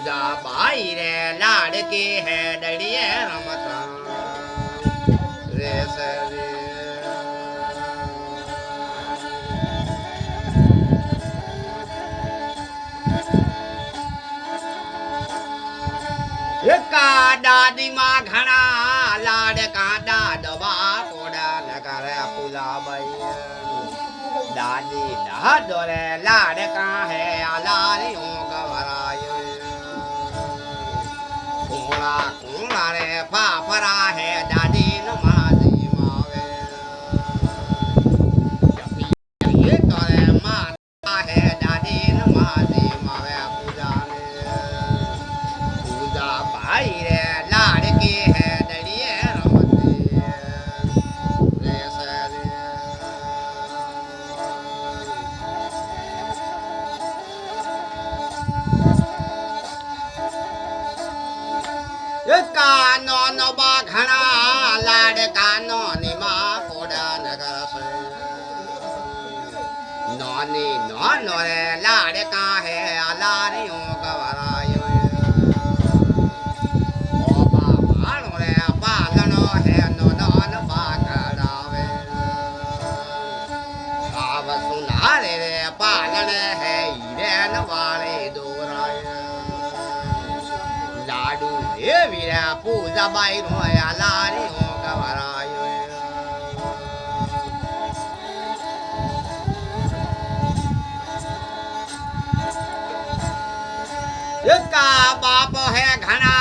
पूजा भाई रे लाड़की है डड़िए रमता रे सरे का दादी माँ घना लाड़का दादवा कोड़ा नगर पूजा भाई दादी दादोरे लाड़का है आलारियों का भरायो कुंगला कुंगला रे पापरा है दादी नमाजी मावे ये तोरे माता है दादी नमाजी मावे पूजा भाई रे लाड़की है डड़िए रमती रे सरे कानो नोबा घना लाड़का नोनी माँ कोड़ा नगर से नोनी नोनो रे लाड़का है आलारियों का भरायो पालनो है नोनोन बाकड़ावे आव सुनारे रे पालन है हीरेन वाले दोराय लाडू देवी रे पूजा बाई रोया लारी हो गवरायो का बाप है घना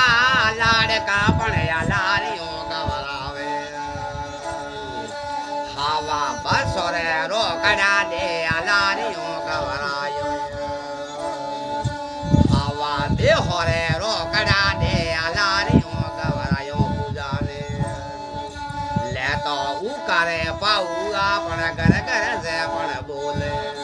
लाड़का पढ़या लारियों गवरावे हवा बसोरे रोकड़ा दे लारियों गवरायो हवा दे होरे रोकड़ा दे लारियों गवरायो पूजा ने ले तो ऊ करे पाऊगा पण कर कर से पण बोले